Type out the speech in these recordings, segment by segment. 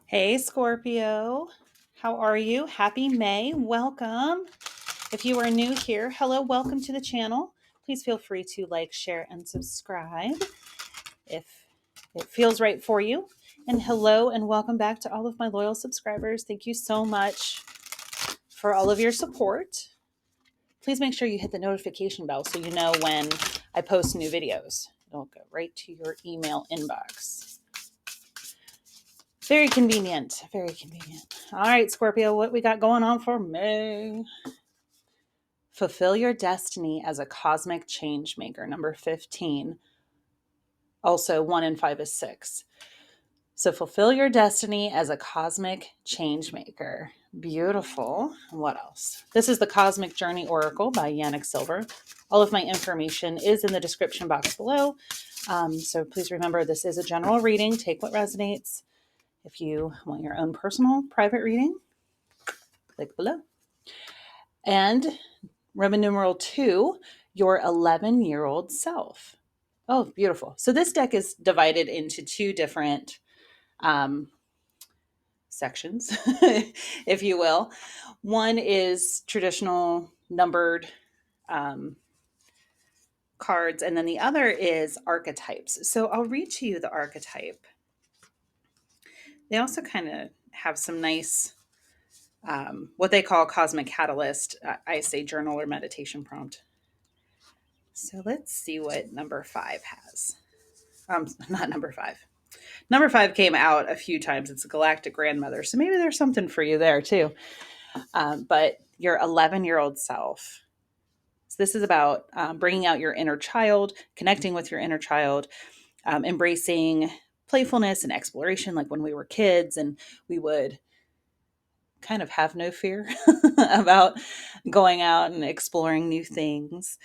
Hey, Scorpio. How are you? Happy May. Welcome. If you are new here, hello, welcome to the channel. Please feel free to like, share, and subscribe if it feels right for you. And hello, and welcome back to all of my loyal subscribers. Thank you so much for all of your support. Please make sure you hit the notification bell so you know when I post new videos. It'll go right to your email inbox. Very convenient. Very convenient. All right, Scorpio, what we got going on for May? Fulfill your destiny as a cosmic change maker. Number 15. Also, 1 and 5 is 6. So, fulfill your destiny as a cosmic change maker. Beautiful. What else? This is the Cosmic Journey Oracle by Yanik Silver. All of my information is in the description box below. So, please remember this is a general reading. Take what resonates. If you want your own personal private reading, click below. And Roman numeral 2, your 11-year-old self. Oh, beautiful. So this deck is divided into two different sections, if you will. One is traditional numbered cards, and then the other is archetypes. So I'll read to you the archetype. They also kind of have some nice what they call cosmic catalyst. I say journal or meditation prompt. So let's see what number 5 has. Not number 5. Number 5 came out a few times. It's a galactic grandmother. So maybe there's something for you there too. But your 11-year-old self. So this is about bringing out your inner child, connecting with your inner child, embracing playfulness and exploration, like when we were kids and we would kind of have no fear about going out and exploring new things,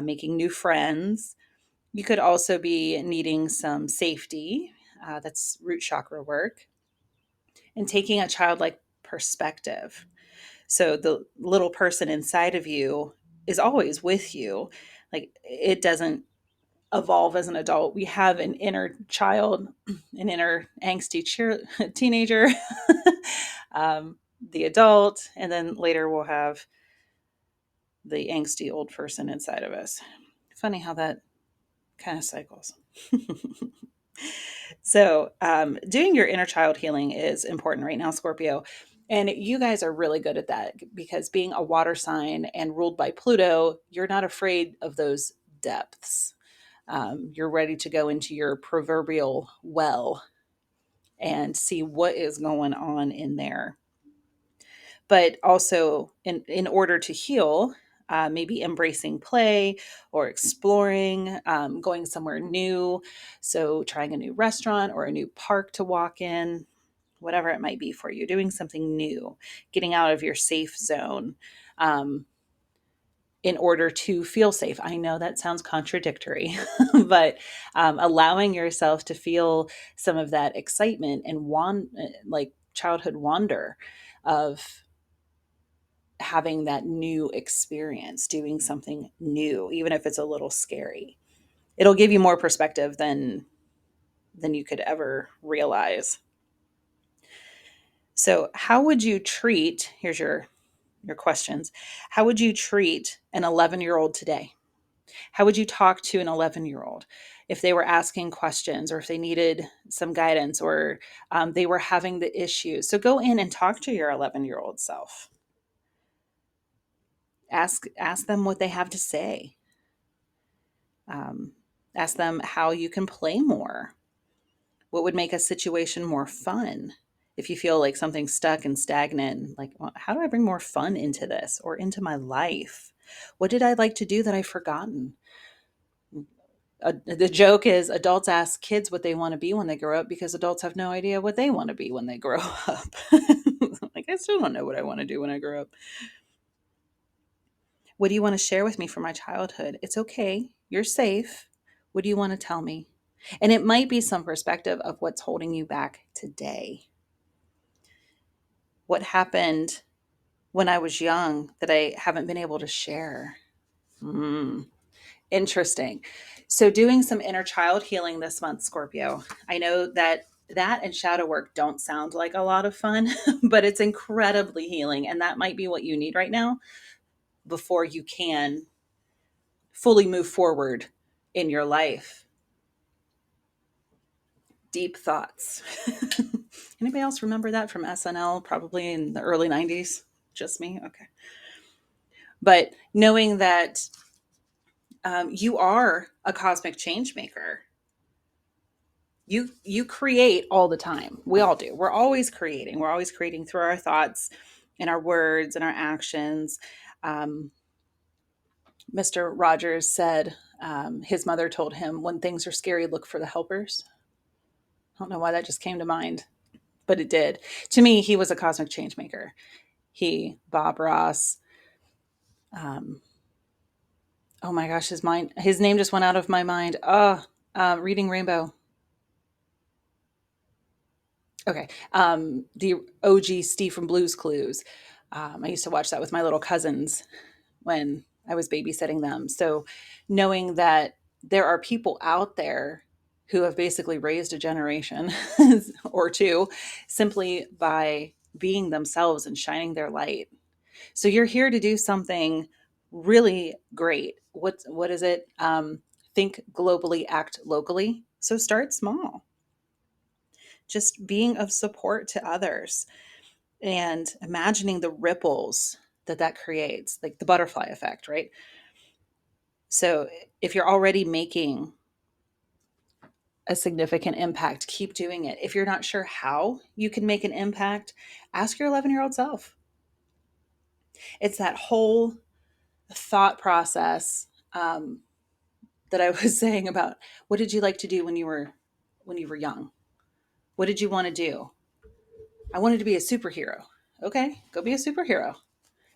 making new friends. You could also be needing some safety. That's root chakra work. And taking a childlike perspective. So the little person inside of you is always with you. Like it doesn't evolve as an adult. We have an inner child, an inner angsty teenager, the adult, and then later we'll have the angsty old person inside of us. Funny how that kind of cycles. So, doing your inner child healing is important right now, Scorpio. And you guys are really good at that because being a water sign and ruled by Pluto, you're not afraid of those depths. You're ready to go into your proverbial well and see what is going on in there. But also, in order to heal, maybe embracing play or exploring, going somewhere new. So, trying a new restaurant or a new park to walk in, whatever it might be for you, doing something new, getting out of your safe zone in order to feel safe. I know that sounds contradictory, but allowing yourself to feel some of that excitement and like childhood wonder of having that new experience, doing something new, even if it's a little scary. It'll give you more perspective than you could ever realize. So, how would you treat, here's your questions. How would you treat an 11-year-old today? How would you talk to an 11-year-old if they were asking questions or if they needed some guidance or they were having the issues? So go in and talk to your 11-year-old self. Ask them what they have to say. Ask them how you can play more. What would make a situation more fun? If you feel like something's stuck and stagnant, like, well, how do I bring more fun into this or into my life? What did I like to do that I've forgotten? The joke is adults ask kids what they want to be when they grow up because adults have no idea what they want to be when they grow up. Like, I still don't know what I want to do when I grow up. What do you want to share with me from my childhood? It's okay. You're safe. What do you want to tell me? And it might be some perspective of what's holding you back today. What happened when I was young that I haven't been able to share? Interesting. So, doing some inner child healing this month, Scorpio. I know that that and shadow work don't sound like a lot of fun, but it's incredibly healing. And that might be what you need right now before you can fully move forward in your life. Deep thoughts. Anybody else remember that from SNL, probably in the early 90s? Just me? Okay. But knowing that you are a cosmic change maker. You create all the time. We all do. We're always creating. We're always creating through our thoughts and our words and our actions. Um, Mr. Rogers said his mother told him, when things are scary, look for the helpers. I don't know why that just came to mind, but it did. To me, he was a cosmic change maker. He, Bob Ross, um, oh my gosh, his name just went out of my mind. Reading Rainbow. Okay. The OG Steve from Blue's Clues. I used to watch that with my little cousins when I was babysitting them. So knowing that there are people out there who have basically raised a generation or two simply by being themselves and shining their light. So you're here to do something really great. What is it? Think globally, act locally. So start small. Just being of support to others and imagining the ripples that that creates, like the butterfly effect, right? So if you're already making a significant impact, keep doing it. If you're not sure how you can make an impact, ask your 11-year-old self. It's that whole thought process that I was saying about what did you like to do when you were young? What did you want to do? I wanted to be a superhero. Okay, go be a superhero.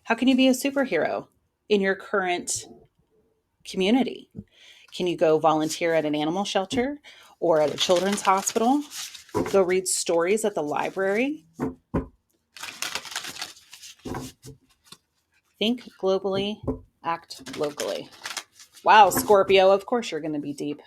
How can you be a superhero in your current community? Can you go volunteer at an animal shelter or at a children's hospital? Go read stories at the library. Think globally, act locally. Wow, Scorpio, of course you're going to be deep.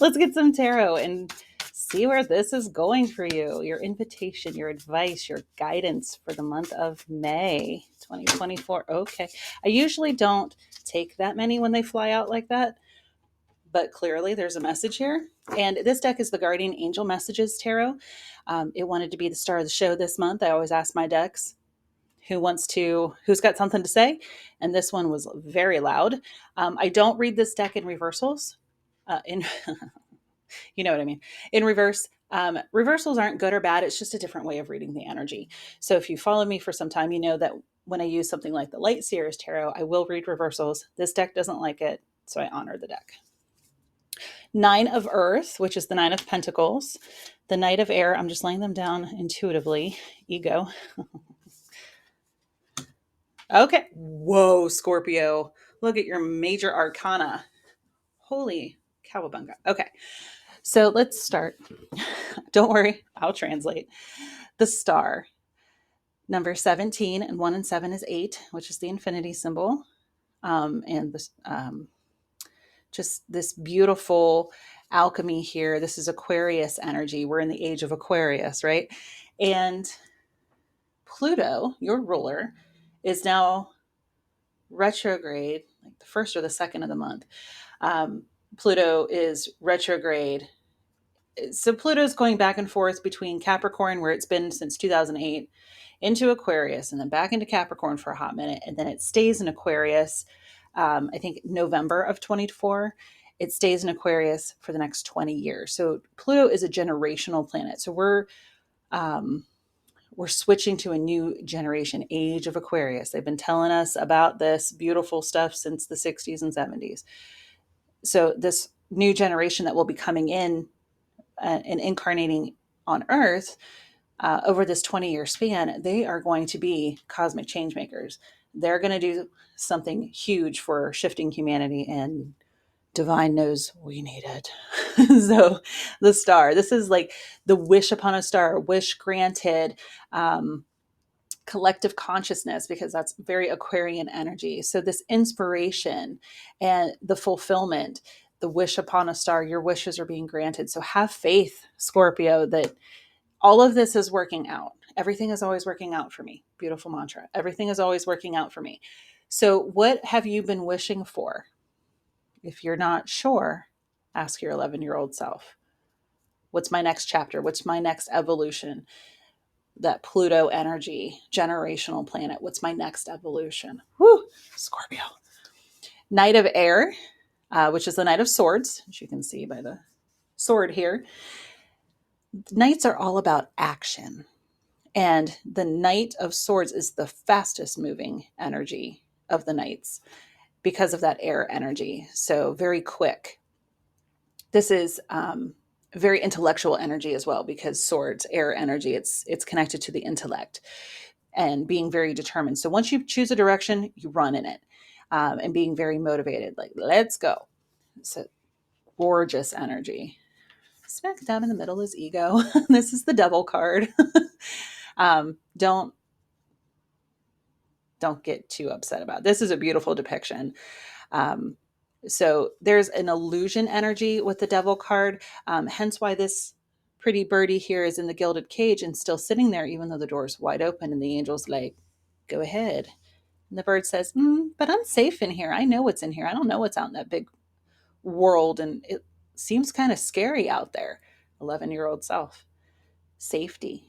Let's get some tarot and see where this is going for you. Your invitation, your advice, your guidance for the month of May 2024. Okay. I usually don't take that many when they fly out like that, but clearly there's a message here. And this deck is the Guardian Angel Messages Tarot. It wanted to be the star of the show this month. I always ask my decks who's got something to say, and this one was very loud. I don't read this deck in reversals. In You know what I mean, in reverse. Reversals aren't good or bad. It's just a different way of reading the energy. So if you follow me for some time, you know that when I use something like the Light Seers Tarot, I will read reversals. This deck doesn't like it, so I honor the deck. Nine of Earth, which is the Nine of Pentacles. The Knight of Air, I'm just laying them down intuitively. Ego. Okay. Whoa, Scorpio. Look at your major arcana. Holy cowabunga. Okay. So let's start. Don't worry, I'll translate. The star. Number 17 and 1 and 7 is 8, which is the infinity symbol. And this, just this beautiful alchemy here. This is Aquarius energy. We're in the age of Aquarius, right? And Pluto, your ruler, is now retrograde, like the first or the second of the month. Pluto is retrograde. So Pluto's going back and forth between Capricorn, where it's been since 2008, into Aquarius, and then back into Capricorn for a hot minute, and then it stays in Aquarius. I think November of 24, it stays in Aquarius for the next 20 years. So Pluto is a generational planet. So we're switching to a new generation, age of Aquarius. They've been telling us about this beautiful stuff since the 60s and 70s. So this new generation that will be coming in and incarnating on Earth over this 20-year span, they are going to be cosmic change makers. They're going to do something huge for shifting humanity, and divine knows we need it. So the star, this is like the wish upon a star, wish granted, collective consciousness, because that's very Aquarian energy. So this inspiration and the fulfillment, the wish upon a star, your wishes are being granted. So have faith, Scorpio, that all of this is working out. Everything is always working out for me. Beautiful mantra. Everything is always working out for me. So what have you been wishing for? If you're not sure, ask your 11-year-old self. What's my next chapter? What's my next evolution? That Pluto energy, generational planet. What's my next evolution? Woo, Scorpio. Knight of Air, which is the Knight of Swords, as you can see by the sword here. Knights are all about action. And the Knight of Swords is the fastest moving energy of the knights because of that air energy. So very quick. This is very intellectual energy as well, because swords, air energy, it's connected to the intellect and being very determined. So once you choose a direction, you run in it, and being very motivated, like, let's go. So gorgeous energy. Smack dab in the middle is ego. This is the devil card. Don't get too upset about it. This is a beautiful depiction. So there's an illusion energy with the devil card, hence why this pretty birdie here is in the gilded cage and still sitting there, even though the door is wide open, and the angel's like, go ahead. And the bird says, but I'm safe in here. I know what's in here. I don't know what's out in that big world, and it seems kind of scary out there. 11-year-old self. Safety.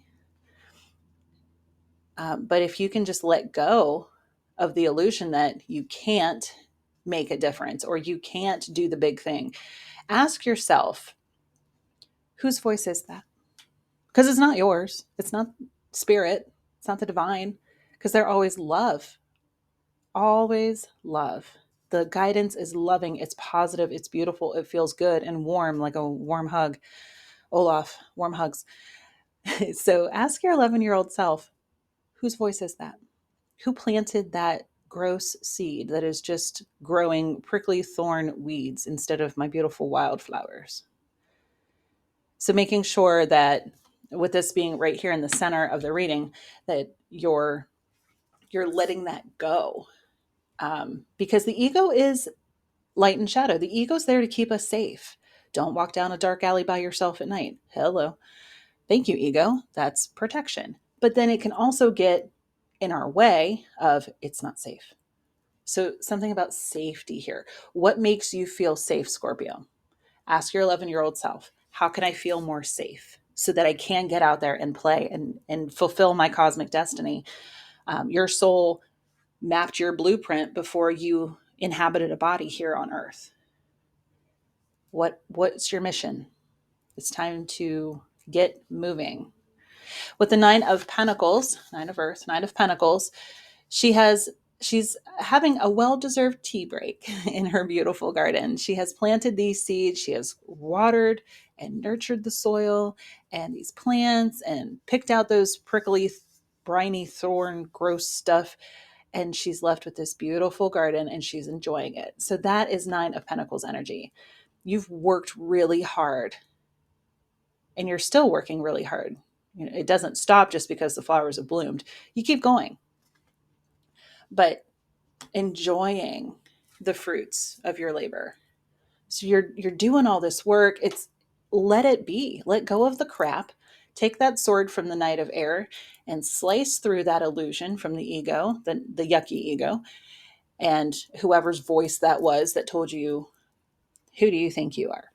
But if you can just let go of the illusion that you can't make a difference or you can't do the big thing, ask yourself, whose voice is that? Because it's not yours. It's not spirit. It's not the divine. Because they're always love. Always love. The guidance is loving. It's positive. It's beautiful. It feels good and warm, like a warm hug. Olaf, warm hugs. So ask your 11-year-old self, whose voice is that? Who planted that gross seed that is just growing prickly thorn weeds instead of my beautiful wildflowers? So making sure that, with this being right here in the center of the reading, that you're letting that go, because the ego is light and shadow. The ego's there to keep us safe. Don't walk down a dark alley by yourself at night. Hello. Thank you, ego. That's protection. But then it can also get in our way of, it's not safe. So something about safety here. What makes you feel safe, Scorpio? Ask your 11-year-old self, how can I feel more safe so that I can get out there and play and fulfill my cosmic destiny? Your soul mapped your blueprint before you inhabited a body here on Earth. What's your mission? It's time to get moving. With the Nine of Pentacles, Nine of Earth, Nine of Pentacles, she's having a well-deserved tea break in her beautiful garden. She has planted these seeds. She has watered and nurtured the soil and these plants and picked out those prickly, briny, thorn, gross stuff. And she's left with this beautiful garden and she's enjoying it. So that is Nine of Pentacles energy. You've worked really hard and you're still working really hard. You know, it doesn't stop just because the flowers have bloomed. You keep going. But enjoying the fruits of your labor. So you're doing all this work. It's, let it be. Let go of the crap. Take that sword from the Knight of Air and slice through that illusion from the ego, the yucky ego, and whoever's voice that was that told you, who do you think you are?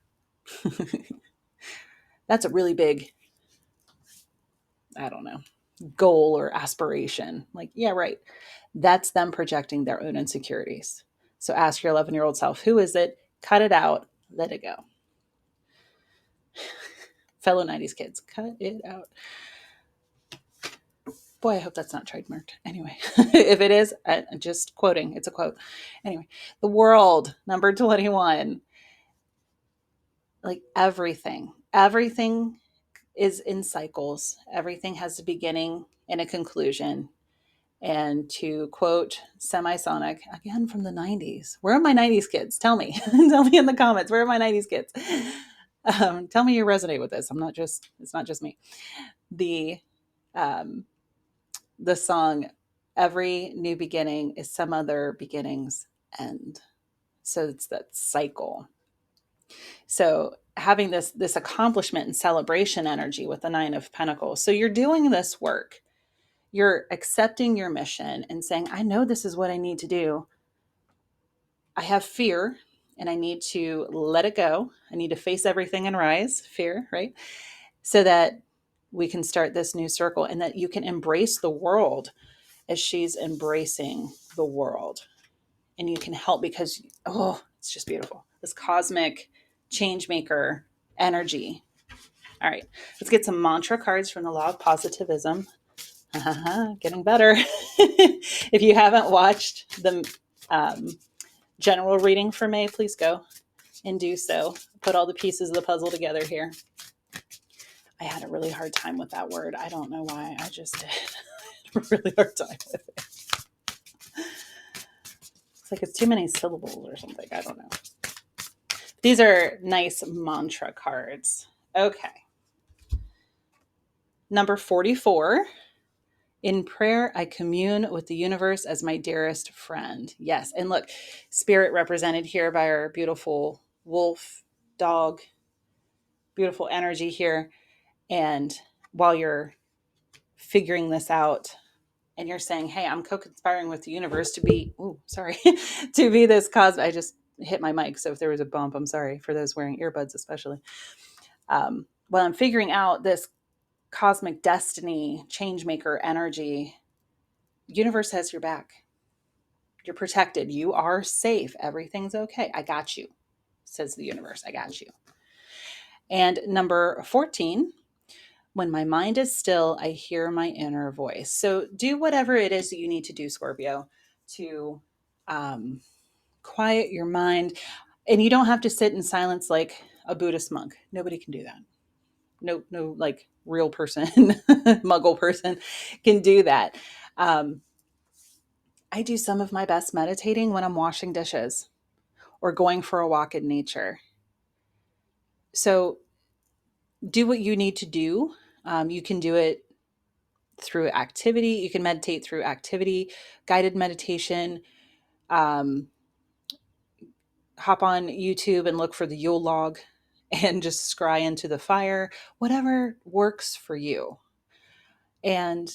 That's a really big, I don't know, goal or aspiration. Like, yeah, right. That's them projecting their own insecurities. So ask your 11-year-old self, who is it? Cut it out. Let it go. Fellow 90s kids, cut it out. Boy, I hope that's not trademarked. Anyway, if it is, I'm just quoting. It's a quote. Anyway, the world, number 21. Like everything is in cycles. Everything has a beginning and a conclusion. And to quote Semisonic, again from the 90s, where are my 90s kids? Tell me. Tell me in the comments, where are my 90s kids? Tell me you resonate with this. It's not just me. Um, the song, every new beginning is some other beginning's end. So it's that cycle. So having this accomplishment and celebration energy with the Nine of Pentacles. So you're doing this work. You're accepting your mission and saying, I know this is what I need to do. I have fear and I need to let it go. I need to face everything and rise, fear, right? So that we can start this new circle and that you can embrace the world as she's embracing the world. And you can help because, oh, it's just beautiful. This cosmic change maker energy. All right, let's get some mantra cards from the Law of Positivism. Getting better. If you haven't watched the general reading for May, please go and do so. Put all the pieces of the puzzle together here. I had a really hard time with that word. I don't know why. I just did a really hard time with it. It's like it's too many syllables or something. I don't know. These are nice mantra cards. Okay. Number 44. In prayer, I commune with the universe as my dearest friend. Yes. And look, spirit represented here by our beautiful wolf, dog, beautiful energy here. And while you're figuring this out and you're saying, hey, I'm co-conspiring with the universe to be, to be this cosmic. I just hit my mic. So if there was a bump, I'm sorry for those wearing earbuds, especially. While I'm figuring out this cosmic destiny, change maker energy, universe has your back. You're protected. You are safe. Everything's okay. I got you, says the universe. I got you. And number 14, when my mind is still, I hear my inner voice. So do whatever it is that you need to do, Scorpio, to quiet your mind. And you don't have to sit in silence like a Buddhist monk. Nobody can do that. No, like real person, muggle person can do that. I do some of my best meditating when I'm washing dishes or going for a walk in nature. So do what you need to do. You can do it through activity. You can meditate through activity, guided meditation. Hop on YouTube and look for the Yule log and just scry into the fire, whatever works for you. And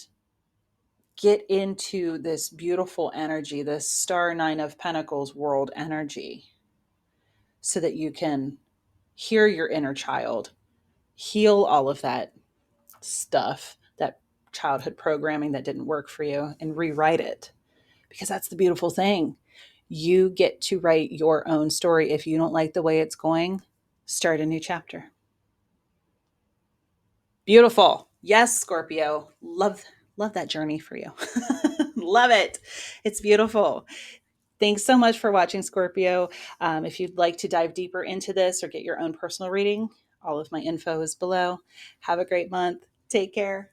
get into this beautiful energy, this star nine of pentacles world energy, so that you can hear your inner child, heal all of that stuff, that childhood programming that didn't work for you, and rewrite it. Because that's the beautiful thing. You get to write your own story. If you don't like the way it's going, start a new chapter. Beautiful. Yes, Scorpio. Love that journey for you. Love it. It's beautiful. Thanks so much for watching, Scorpio. If you'd like to dive deeper into this or get your own personal reading, all of my info is below. Have a great month. Take care.